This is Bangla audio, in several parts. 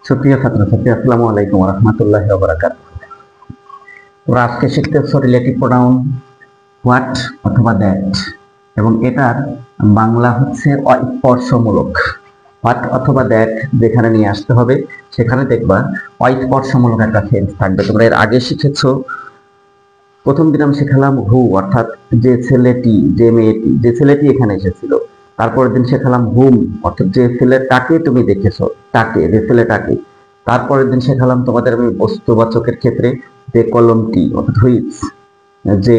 সুপ্রিয় ছাত্রছাত্রী, আসসালামু আলাইকুম ওয়া রাহমাতুল্লাহি ওয়া বারাকাতুহু। তোমরা আজকে শিখতেছো রিলেটিভ প্রোনাউন হোয়াট অথবা দ্যাট, এবং এটার বাংলা হচ্ছে অস্পর্শমূলক। হোয়াট অথবা দ্যাট যেখানে নিয়ে আসতে হবে সেখানে দেখবা অস্পর্শমূলক একটা সেন্স থাকবে। তোমরা এর আগে শিখেছো, প্রথম দিন আমি শেখালাম হু, অর্থাৎ যে ছেলেটি, যে মেয়েটি, যে ছেলেটি এখানে এসেছিল। তারপরের দিন শেখালাম হুম, অর্থাৎ যে ছেলেটাকে তুমি দেখেছো, তাকে, যে ছেলেটাকে। তারপরের দিন শেখালাম তোমাদের আমি বস্তুবাচকের ক্ষেত্রে যে কলমটি, অর্থাৎ হুইচ, যে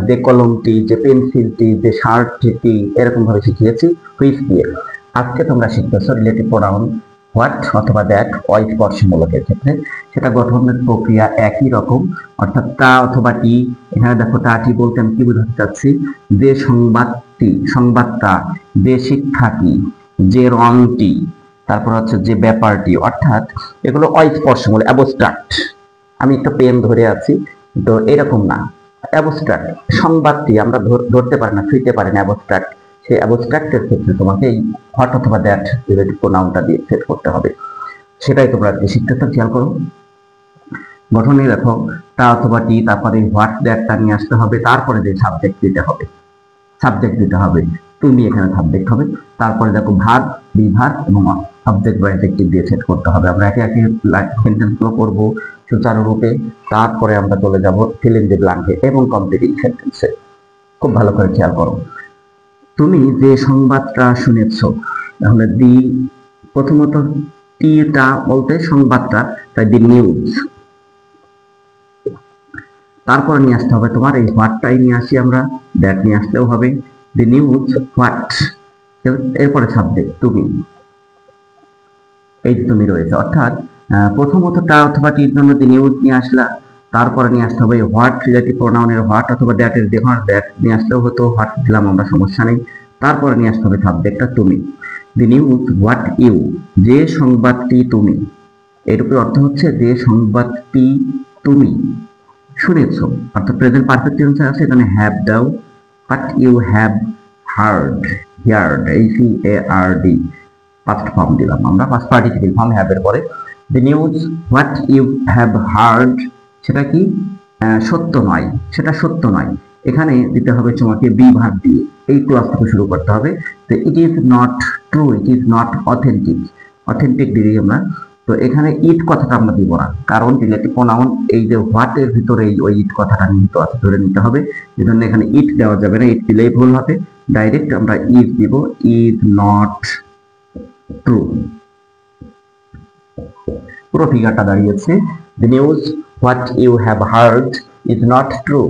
যে কলমটি, যে পেন্সিলটি, যে শার্টটি, এরকম ভাবে শিখিয়েছি হুইচ দিয়ে। আজকে তোমরা শিখতেছো রিলেটিভ প্রোনাউন হোয়াট অথবা দ্যাট অস্পর্শমূলকের ক্ষেত্রে। সেটা গঠনের প্রক্রিয়া একই রকম, অর্থাৎ তা অথবা টি। এখানে দেখো তাটি বলতে আমি কি বোঝাতে চাচ্ছি, যে সংবাদটি, সংবাদটা, যে শিক্ষাটি, যে রংটি, তারপর হচ্ছে যে ব্যাপারটি, অর্থাৎ এগুলো অস্পর্শমূলক, অ্যাবস্ট্রাক্ট। আমি একটা পেন ধরে আছি, তো এরকম না, অ্যাবস্ট্রাক্ট। সংবাদটি আমরা ধরতে পারি না, ছুঁইতে পারি না, অ্যাবস্ট্রাক্ট। সেই অ্যাবস্ট্রাক্টের ক্ষেত্রে তোমাকে এই হোয়াট অথবা দ্যাট রিলেটিভ প্রোনাউনটা দিয়ে সেট করতে হবে। সেটাই তোমরা শিখতেছো, খেয়াল করো। গঠনে দেখো তা অথবা টি, তারপরে হোয়াট দ্যাটটা নিয়ে আসতে হবে, তারপরে যে সাবজেক্ট দিতে হবে, সাবজেক্ট দিতে হবে, তুমি এখানে সাবজেক্ট হবে। তারপরে দেখো ভার্ব, বিভাগ এবং সাবজেক্ট বা অ্যাডজেক্টিভ দিয়ে সেট করতে হবে। আমরা একে একে সেন্টেন্সগুলো করবো সুচারুরূপে, তারপরে আমরা চলে যাব ফিল ইন দ্য ব্ল্যাঙ্কে এবং কমপ্লিটিং সেন্টেন্সে। খুব ভালো করে খেয়াল করো। তুমি যে সংবাদটা শুনেছ, তাহলে দি, প্রথমত টিটা বলতে সংবাদটা, তাই দি নিউজ। তারপর নিয়ে আসতে হবে তোমার এই হোয়াটটাই নিয়ে আসি আমরা, দ্যাট নিয়ে আসলেও হবে, দি নিউজ হোয়াট। এরপরে সাবজেক্ট তুমি, এই তুমি রয়েছে, অর্থাৎ প্রথমত টা অথবা টির জন্য দি নিউজ নিয়ে আসলা, তারপরে নিয়ে আসতে হবে হোয়াট রিলেটিভ প্রোনাউনের হোয়াট অথবা দ্যাটের দেখো, দ্যাট নিয়ে আসলেও হতো, হোয়াট দিলাম আমরা, সমস্যা নেই। তারপরে নিয়ে আসতে হবে সাবজেক্টটা তুমি, দি নিউজ হোয়াট ইউ, যে সংবাদটি তুমি। এরূপে অর্থ হচ্ছে যে সংবাদটি তুমি শুনেছো, অর্থাৎ প্রেজেন্ট পারফেক্ট টেন্সে আছে, এখানে হ্যাভ দাও, what you have heard, heard, HEARD, first form দিলাম আমরা, ফার্স্ট পার্টিসিপেল ফর্ম হ্যাভ এর পরে। The news what you have heard, সেটা কি সত্য নয়, সেটা সত্য নয়। এখানে দিতে হবে তোমাকে বি ভার্ব দিয়ে, এই ক্লজ থেকে শুরু করতে হবে। তো it is not true, it is not authentic, authentic দিই আমরা। তো এখানে ইট কথাটা আমরা দিব না, কারণ রিলেটিভ প্রোনাউন এই যে হোয়াট এর ভিতরে ওই ইট কথাটা নিহিত আছে, ধরে নিতে হবে। এজন্য এখানে ইট দেওয়া যাবে না, ইট দিলেই ভুল হবে। ডাইরেক্ট আমরা ইজ দিব, ইজ নট ট্রু। পুরো ফিগারটা দাঁড়িয়েছে, the news what you have heard is not true.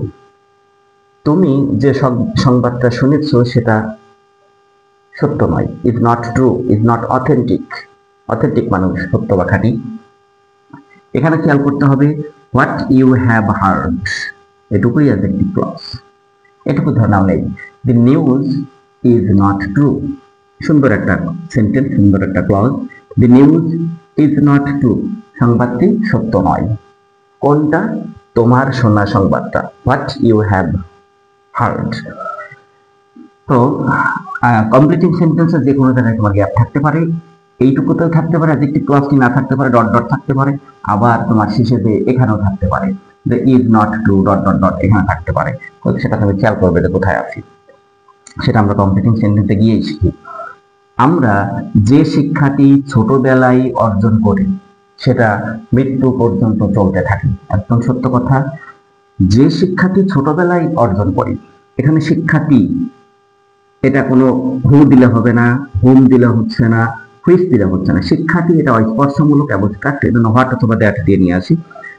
তুমি যে সংবাদটা শুনেছো সেটা সত্য নয়, is not true, is not authentic. Authentic মানুষ সত্য বা খাঁটি। এখানে খেয়াল করতে হবে what you have heard, এটুকুই অ্যাডজেক্টিভ ক্লজ, এটুকু ধরনাও নেই। the news is not true, সুন্দর একটা সেন্টেন্স, সুন্দর একটা clause. the news is not true, সংবাদটি সত্য নয়। কোনটা? তোমার শোনা সংবাদটা, what you have heard। তো কমপ্লিটিং সেন্টেন্সে যে কোনো জায়গায় তোমার গ্যাপ থাকতে পারে, এইটুকুতেও থাকতে পারে, অ্যাডজেক্টিভ ক্লজটি না থাকতে পারে, ডট ডট থাকতে পারে, আবার তোমার শেষে যে এখানেও থাকতে পারে, যে is not true dot dot dot এখানে থাকতে পারে। সেটা তুমি খেয়াল করবে যে কোথায় আছি, সেটা আমরা কমপ্লিটিং সেন্টেন্সে গিয়েই শিখি। আমরা যে শিক্ষাটি ছোটবেলায় অর্জন করি সেটা মৃত্যু পর্যন্ত চলতে থাকে, একদম সত্য কথা। যে শিক্ষাটি ছোটবেলায় অর্জন করি, এখানে শিক্ষাটি, এটা কোনো হু দিলে হবে না, হুম দিলে হচ্ছে না, হুইচ দিলে হচ্ছে না। শিক্ষাটি এটা অস্পর্শমূলক, অ্যাবস্ট্রাক্ট, এজন্য হোয়াট অথবা দ্যাট দিয়ে নিয়ে আসি।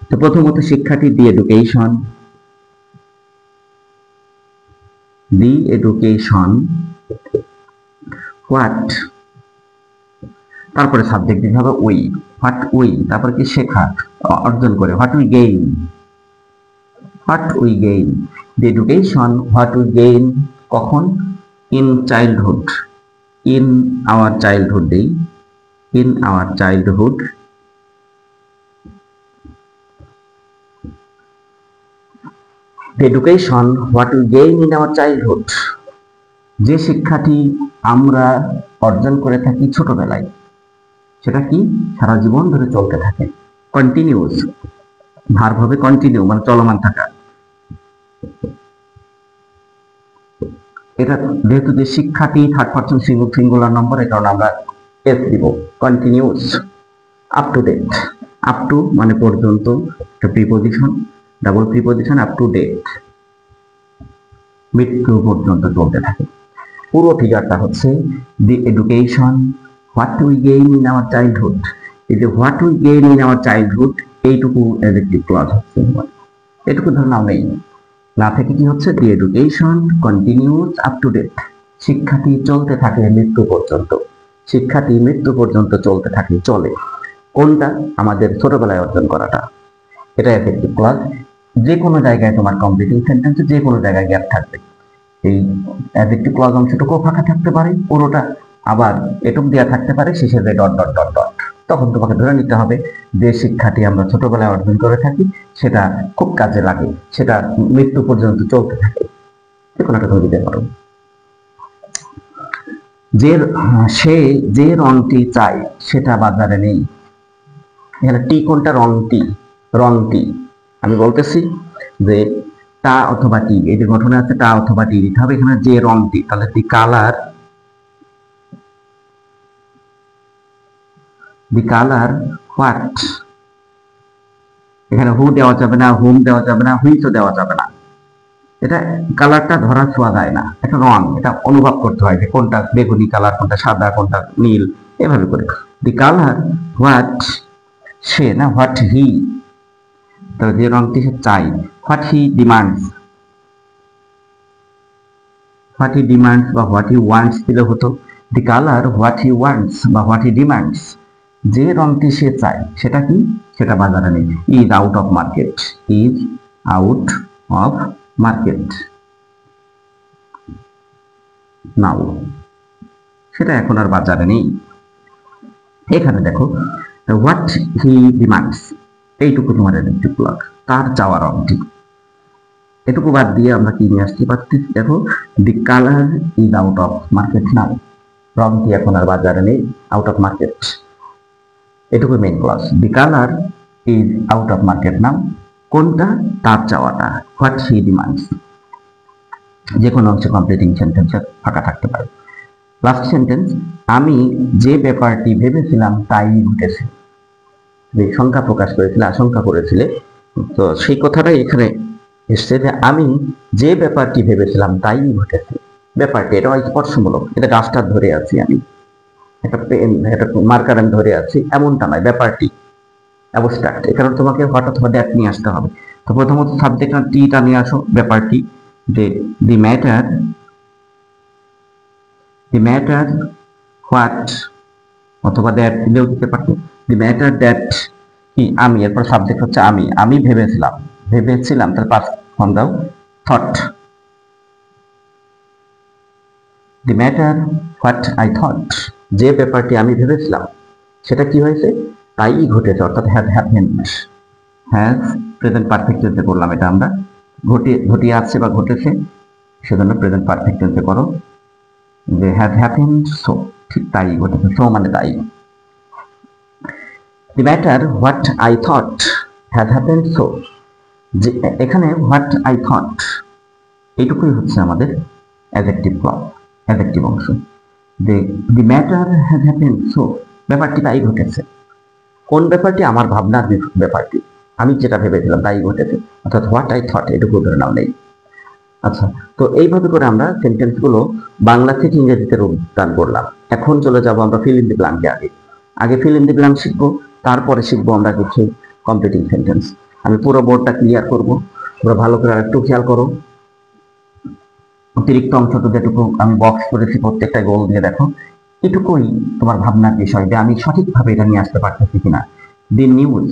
তো প্রথমত শিক্ষাটি the education, the education what, তারপরে সাবজেক্ট দিতে হবে উই, হোয়াট উই, তারপরে কি শেখা, অর্জন করে, what we gain, what we gain, the education what we gain, কখন? In childhood, in our childhood দেই, in our childhood. The education what we gain in our childhood, যে শিক্ষাটি আমরা অর্জন করে থাকি ছোটবেলায়, সেটা কি সারা জীবন ধরে চলতে থাকে। কন্টিনিউস, ভার্ব হবে কন্টিনিউ, মানে চলমান থাকা। এটা যেহেতু যে শিক্ষাটি থার্ড পারসন সিঙ্গুলার নম্বর, এই কারণে আমরা এস দিব। Continues. Up to date, up to মানে পর্যন্ত, একটা preposition, double preposition, up to date, মৃত্যু পর্যন্ত চলতে থাকে। পুরো ফিগারটা হচ্ছে the education what we gain in our childhood. এই যে what we gain in our childhood, এইটুকু অ্যাডজেক্টিভ ক্লজ হচ্ছে, এটুকু ধর নাও নেই, না থেকে কি হচ্ছে, the education continues up to date, শিক্ষাটি চলতে থাকে মৃত্যু পর্যন্ত, শিক্ষাটি মৃত্যু পর্যন্ত চলতে থাকে, চলে। কোনটা? আমাদের ছোটবেলায় অর্জন করাটা, এটা অ্যাডজেক্টিভ ক্লজ। যে কোনো জায়গায় তোমার কমপ্লিটিং সেন্টেন্সে যে কোনো জায়গায় গ্যাপ থাকবে, এই অ্যাডজেক্টিভ ক্লজ অংশটুকু ফাঁকা থাকতে পারে, পুরোটা আবার এটুক দেওয়া থাকতে পারে, শেষে যে ডট ডট ডট ডট। তখন তোমাকে ধরে নিতে হবে যে শিক্ষাটি আমরা ছোটবেলায় অর্জন করে থাকি সেটা খুব কাজে লাগে, সেটা মৃত্যু পর্যন্ত চলতে থাকে। যে কোনো একটা তুমি দিতে পারো। যে সে যে রংটি চাই সেটা বাজারে নেই। এখানে টি কোনটা? রংটি, রংটি। আমি বলতেছি যে টা অথবা টি, এই যে গঠনে আছে টা অথবা টি দিতে হবে। এখানে যে রংটি, তাহলে দি কালার, দি কালার হোয়াট। এখানে হু দেওয়া যাবে না, হুম দেওয়া যাবে না, হুইচও দেওয়া যাবে না। এটা কালারটা ধরা ছোঁয়া যায় না, এটা রং, এটা অনুভব করতে হয় যে কোনটা বেগুনি কালার, কোনটা সাদা, কোনটা নীল, এভাবে করে। দি কালার হোয়াট, সে না, হোয়াট হি, তাহলে যে রংটি সে চাই, what he demands, what he demands বা হোয়াট হি ওয়ান্টস দিলে হতো। দি কালার হোয়াট হি ওয়ান্টস বা হোয়াট হি ডিমান্ডস, যে রংটি সে চায় সেটা কি, সেটা বাজারে নেই। Is out of market, is out of market নাও, সেটা এখন আর বাজারে নেই। এখানে দেখো হোয়াট হি ডিমান্ডস, এইটুকু তোমার অ্যাডজেক্টিভ ক্লজ, তার চাওয়া রংটি। এটুকু বাদ দিয়ে আমরা কি নিয়ে আসতে পারছি, দেখো the colour is out of market now, রংটি এখন আর বাজারে নেই, আউট অফ মার্কেট। এটুকু main clause. The colour is out of market now, কোনটা? তার চাওয়াটা, হোয়াট হি ডিমান্ডস। যে কোনো অংশে কমপ্লিটিং সেন্টেন্সে ফাঁকা থাকতে পারে। লাস্ট সেন্টেন্স, আমি যে ব্যাপারটি ভেবেছিলাম তাই ঘটেছে। যে শঙ্কা প্রকাশ করেছিলে, আশঙ্কা করেছিলে, তো সেই কথাটাই এখানে এসছে যে আমি যে ব্যাপারটি ভেবেছিলাম তাই ঘটেছে। ব্যাপারটি এটা স্পর্শমূলক, এটা গাছটা ধরে আছি আমি, একটা পেন, একটা মার্কার আমি ধরে আছি, এমনটা নয়, ব্যাপারটি অ্যাবস্ট্রাক্ট। এখানে তোমাকে হোয়াট অথবা দ্যাট নিয়ে আসতে হবে। তো প্রথমত সাবজেক্ট টিটা নিয়ে আসো, ব্যাপারটি, যে the matter, the matter what অথবা দ্যাট দিলেও দিতে পারতো। দি ম্যাটার দ্যাট কি, আমি, এরপর সাবজেক্ট হচ্ছে আমি, আমি ভেবেছিলাম, ভেবেছিলাম তার পাস্ট ফর্ম দাও, thought. The matter what I thought, যে ব্যাপারটি আমি ভেবেছিলাম সেটা কি হয়েছে, তাই ঘটেছে, অর্থাৎ has happened. Has present perfect টেন্সে করলাম, এটা আমরা ঘটিয়ে আসছে বা ঘটেছে, সেজন্য প্রেজেন্ট পারফেক্ট টেন্সে করো, যে হ্যাজ হ্যাপেন্ড সো, ঠিক তাই ঘটেছে, সো মানে তাই। The matter what I thought has happened so, যে এখানে হোয়াট আই থট এইটুকুই হচ্ছে আমাদের অ্যাডজেক্টিভ ক্লজ, অ্যাডজেক্টিভ অংশ। The matter has happened so, ব্যাপারটি তাই ঘটেছে। কোন ব্যাপারটি? আমার ভাবনার ব্যাপারটি, আমি যেটা ভেবেছিলাম তাই ঘটেছে, অর্থাৎ হোয়াট আই থট, এটুকু ধরে নাও নেই। আচ্ছা, তো এইভাবে করে আমরা সেন্টেন্সগুলো বাংলা থেকে ইংরেজিতে রূপদান করলাম। এখন চলে যাব আমরা ফিল ইন দি ব্ল্যাঙ্কে। আগে ফিল ইন দি ব্ল্যাঙ্ক শিখবো, তারপরে শিখবো আমরা কিছু কমপ্লিটিং সেন্টেন্স। আমি পুরো বোর্ডটা ক্লিয়ার করবো, তোমরা ভালো করে আরেকটু খেয়াল করো। অতিরিক্ত অংশটা যেটুকু আমি বক্স করেছি প্রত্যেকটা গোল দিয়ে দেখো, এটুকুই তোমার ভাবনার বিষয় যে আমি সঠিকভাবে এটা নিয়ে আসতে পারতেছি কিনা। দি নিউজ,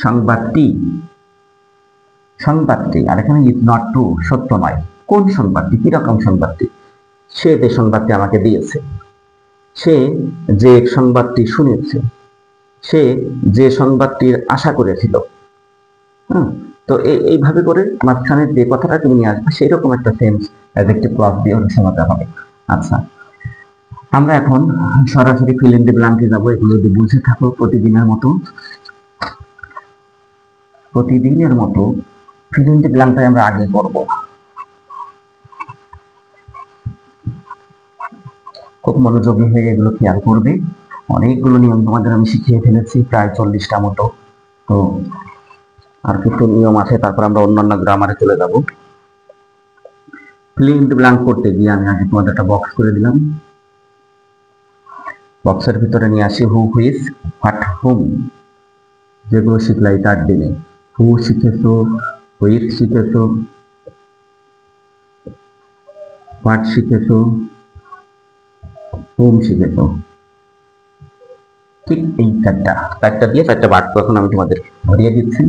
সংবাদটি, সংবাদটি, আর এখানে ইজ নট ট্রু, সত্য নয়। কোন সংবাদটি? কিরকম সংবাদটি? সে যে সংবাদটি আমাকে দিয়েছে, সে যে সংবাদটি শুনেছে, সে যে সংবাদটির আশা করেছিল। তো এইভাবে করে মাঝখানে যে কথাটা তুমি নিয়ে আসবে সেই রকম একটা সেন্স অ্যাডজেক্টিভ ক্লজ দিয়ে সাজাতে হবে। আচ্ছা, আমরা এখন সরাসরি ফিল ইন দ্য ব্ল্যাঙ্কে যাবো। এগুলো যদি বুঝে থাকো প্রতিদিনের মতো ফিল ইন দ্য ব্ল্যাঙ্কটাই আমরা আগে করব। খুব মনোযোগী হয়ে এগুলো খেয়াল করবে। অনেকগুলো নিয়ম তোমাদের আমি শিখিয়ে ফেলেছি, প্রায় 40টা মতো। তো আর কিছু নিয়ম আছে, তারপর আমরা অন্যান্য গ্রামারে চলে যাব। ফিল ইন দ্য ব্ল্যাঙ্ক করতে গিয়ে আমি আগে তোমাদের একটা বক্স করে দিলাম। বক্সের ভিতরে নিয়ে আসি হু, হুইচ, হোয়াট, হুম, যেগুলো শিখলাই তার দিনে। হু শিখেছো, হুইচ শিখেছো, হোয়াট শিখেছো, হুম শিখেছো। ঠিক এই চারটা দিয়ে চারটা বাক্য এখন আমি তোমাদের ধরিয়ে দিচ্ছি।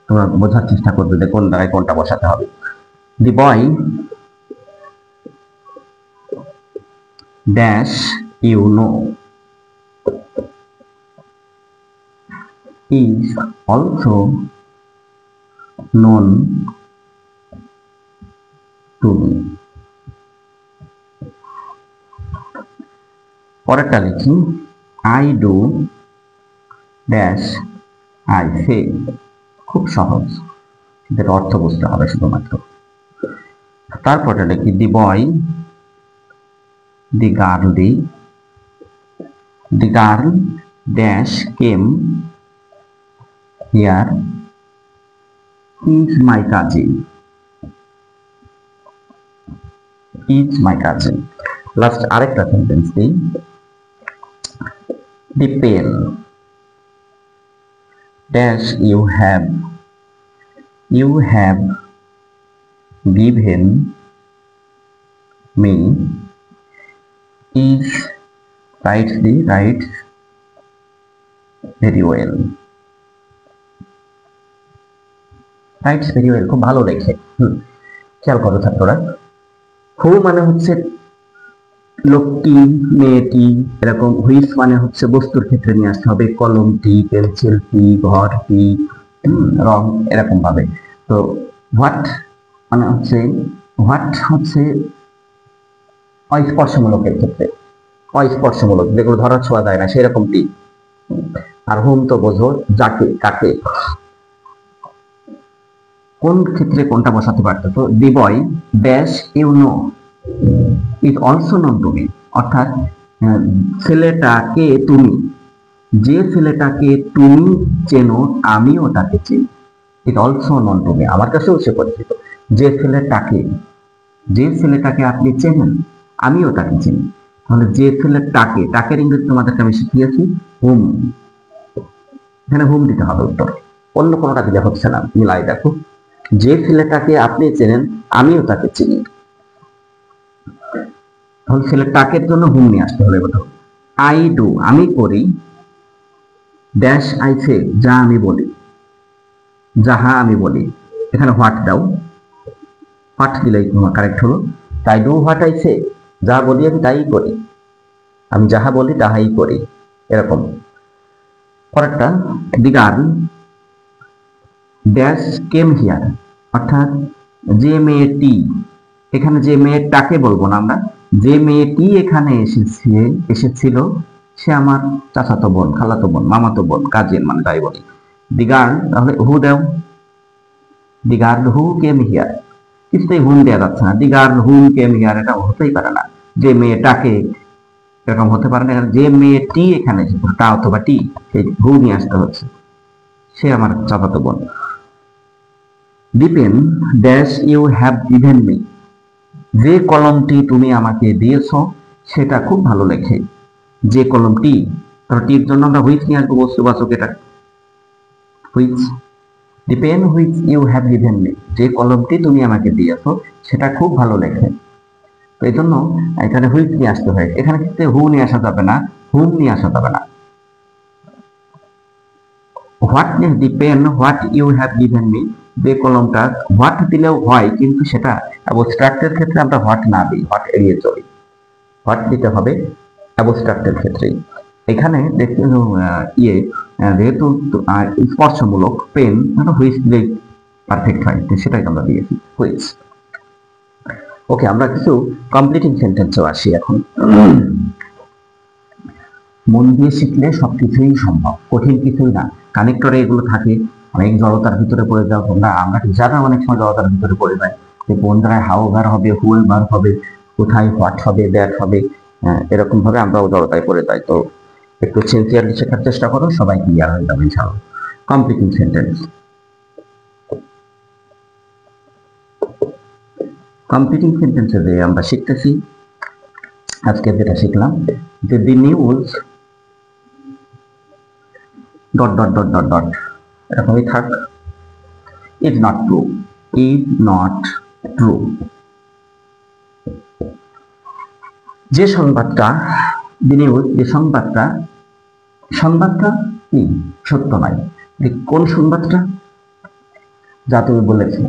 তোমরা বোঝার চেষ্টা করবে যে কোন জায়গায় কোনটা বসাতে হবে। The boy dash you know is also known to me. পরেরটা লিখি I do dash I say। খুব সহজ, এদের অর্থ বুঝতে হবে শুধুমাত্র। তারপরে লিখি the boy, the girl dash came here is my cousin। Last আরেকটা সেন্টেন্স দিই, the pen dash you have given me is writes very well। খুব ভালো লেখে। খেয়াল করো ছাত্ররা, হু মানে হচ্ছে লোকটি, মেয়েটি, এরকম। হুইচ মানে হচ্ছে বস্তুর ক্ষেত্রে নিয়ে আসতে হবে, কলমটি, পেন্সিলটি, ঘরটি, রং, এরকম ভাবে। তো হোয়াট মানে হচ্ছে অস্পর্শমূলকের ক্ষেত্রে, অস্পর্শমূলক যেগুলো ধরা ছোঁয়া যায় না সেরকমটি। আর হুম তো বোঝো, যাকে, কাকে, কোন ক্ষেত্রে কোনটা বসাতে পারতো। তো the boy dash you know is also known to me, অর্থাৎ ছেলেটাকে তুমি, যে ছেলেটাকে তুমি চেনো আমিও তাকে চিনি। It also known to me, আমার কাছেও সে পরিচিত। যে ছেলেটাকে আপনি চেনেন আমিও তাকে চিনি। তাহলে যে ছেলেটাকে, টাকের ইংরেজি তোমাদেরকে আমি শিখিয়েছি হুম। এখানে হুম দিতে হবে উত্তর, অন্য কোনোটা দিলে হচ্ছে না। মিলাই দেখো, যে ছেলেটাকে আপনি চেনেন আমিও তাকে চিনি। তাহলে ছেলেটাকের জন্য হুম নিয়ে আসতে হবে। আই ডু আমি করি, ড্যাশ আই সে যা আমি বলি, যাহা আমি বলি। এখানে হোয়াট দাও, হোয়াট দিলেই তোমার কারেক্ট হলো। তাই ডু হোয়াট আই সে, যা বলি আমি তাই করি, আমি যাহা বলি তাহাই করি, এরকম। পরেরটা দি গার্ল ড্যাশ কেম হিয়ার, অর্থাৎ যে মেয়েটি, এখানে যে মেয়েটাকে বলবো না আমরা, যে মেয়েটি এখানে এসেছিল সে আমার চাচাতো বোন, খালাতো বোন, মামাতো বোন, কাজিন, মানে তাই বলি। দি গার্ল, তাহলে হু দাও, the girl who came here, কিছুতেই হুম দেওয়া যাচ্ছে না। The girl who came here, এটা হতেই পারে না। যে মেয়েটাকে, এরকম হতে পারে না। যে মেয়েটি এখানে এসেছিল, তা অথবা টি, সেই হু নিয়ে আসতে হচ্ছে, সে আমার চাচাতো বোন। The pen dash you have given me, যে কলমটি তুমি আমাকে দিয়েছ সেটা খুব ভালো লেখে। যে কলমটি, টির জন্য আমরা হুইচ নিয়ে আসবো, বস্তুবাচক, এটা which. The pen which you have given me, যে কলমটি তুমি আমাকে দিয়েছো সেটা খুব ভালো লেখে। তো এই জন্য এখানে হুইচ নিয়ে আসতে হয়। এখানে কিন্তু হু নিয়ে আসা যাবে না, হুম নিয়ে আসা যাবে না। What the pen what you have given me, যে কলমটা, হোয়াট দিলেও হয়, কিন্তু সেটা অ্যাবস্ট্রাক্টের ক্ষেত্রে আমরা হোয়াট না দিই, হোয়াট এড়িয়ে চলি। হোয়াট দিতে হবে অ্যাবস্ট্রাক্টের ক্ষেত্রেই। এখানে দেখতে যেহেতু স্পর্শমূলক, পেন হুইচ দিলেই পারফেক্ট হয়, সেটাই আমরা দিয়েছি হুইচ। ওকে, আমরা কিছু কমপ্লিটিং সেন্টেন্সও আসি এখন। মন দিয়ে শিখলে সবকিছুই সম্ভব, কঠিন কিছুই না। কানেক্টরে এগুলো থাকে, অনেক জড়তার ভিতরে পড়ে যাও তোমরা, আমরা যারা অনেক সময় জড়তার ভিতরে পড়ে যাই যে কোন জায়গায় হাউ ভার হবে, হুয়ে ভার হবে, কোথায় হোয়াট হবে, দ্যাট হবে, এরকম ভাবে আমরাও জড়তায় পড়ে যাই। তো একটু সিনসিয়ারলি শেখার চেষ্টা করো, সবাই ক্লিয়ার হয়ে যাবে ইনশাআল্লাহ। Completing sentence. কমপ্লিটিং সেন্টেন্সে যে আমরা শিখতেছি, আজকে যেটা শিখলাম যে দি news dot dot dot dot dot এরকমই থাক, is not true, is not true. যে সংবাদটা, দি নিউজ, যে সংবাদটা, সংবাদটা কি সত্য নয়। কোন সংবাদটা? যা তুমি বলেছো,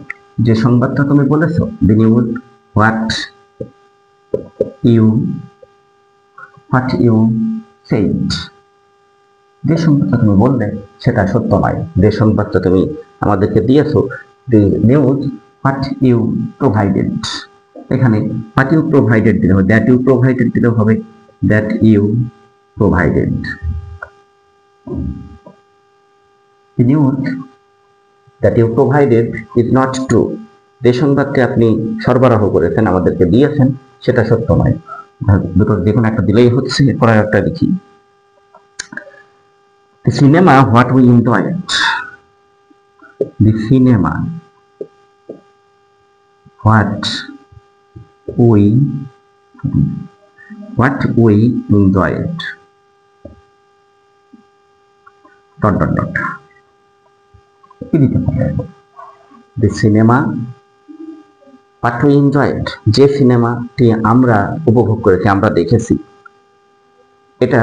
যে সংবাদটা তুমি বলেছো, the news what you said, যে সংবাদটা তুমি বললে সেটা সত্য নয়। যে সংবাদটা তুমি আমাদেরকে দিয়েছো, the news what you provided, এখানে হোয়াট ইউ প্রোভাইডেড দিলে হবে, দ্যাট ইউ প্রোভাইডেড দিলেও হবে, that you provided. The news that you provided is not true, যে সংবাদটি আপনি সরবরাহ করেছেন, আমাদেরকে দিয়েছেন, সেটা সত্য নয়। দুটো যে কোনো একটা দিলেই হচ্ছে, পরের একটা লিখি। The cinema what we enjoyed, the cinema what we enjoyed dot dot dot কি দিতে পারে? The cinema what we enjoyed, যে সিনেমাটি আমরা উপভোগ করেছি, আমরা দেখেছি, এটা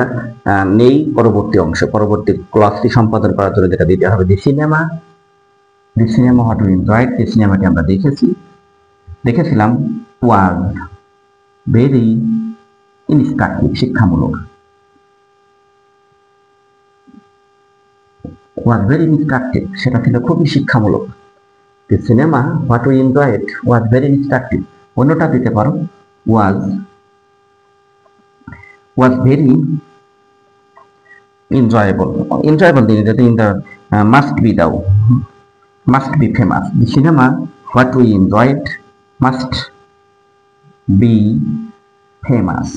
নেই পরবর্তী অংশ, পরবর্তী ক্লাসটি সম্পাদন করার জন্য যেটা দিতে হবে, the cinema what we enjoyed, যে সিনেমাটি আমরা দেখেছিলাম, ওয়াজ ভেরি ইনস্ট্রাকটিভ, শিক্ষামূলক, ওয়াজ ভেরি ইনস্ট্রাকটিভ, সেটা ছিল খুবই শিক্ষামূলক। The cinema what we enjoyed was very instructive. অন্যটা দিতে পারো, ওয়াজ very enjoyable দিলে যাতে ইন দ্য মাস্ট বি দাও, must be famous. The cinema what we enjoyed must be famous,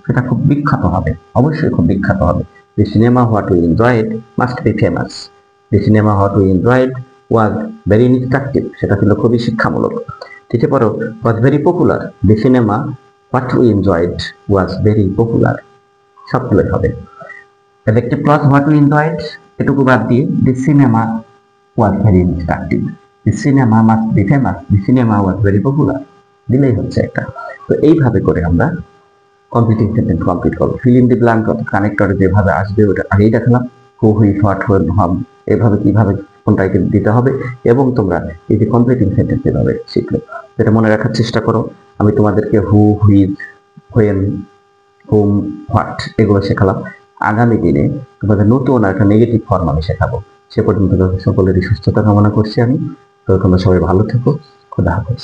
সেটা খুব বিখ্যাত হবে, অবশ্যই খুব বিখ্যাত হবে। The cinema what we enjoyed must be famous. The cinema what we enjoyed was very instructive, সেটা ছিল খুবই শিক্ষামূলক। দিতে পারো was very popular, the cinema what we enjoyed was very popular, সবগুলোই হবে। adjective plus what we enjoyed এটুকু বাদ দিয়ে the cinema was very instructive, the cinema must be famous, the cinema was very popular দিলেই হচ্ছে একটা। তো এইভাবে করে আমরা কমপ্লিটিং সেন্টেন্স কমপ্লিট করবো। fill in the blank কানেক্টরে যেভাবে আসবে ওটা আগেই দেখালাম, who which what when how, এভাবে কিভাবে কোনটাকে দিতে হবে, এবং তোমরা এই যে কমপ্লিটিং সেন্টেন্স এভাবে শিখলে, যেটা মনে রাখার চেষ্টা করো। আমি তোমাদেরকে হু, হুইজ, হোয়েন, হুম, হোয়াট এগুলো শেখালাম। আগামী দিনে তোমাদের নতুন একটা নেগেটিভ ফর্ম আমি শেখাবো। সে পর্যন্ত সকলেরই সুস্থতা কামনা করছি আমি। তো তোমরা সবাই ভালো থেকো। খোদা হাফেজ।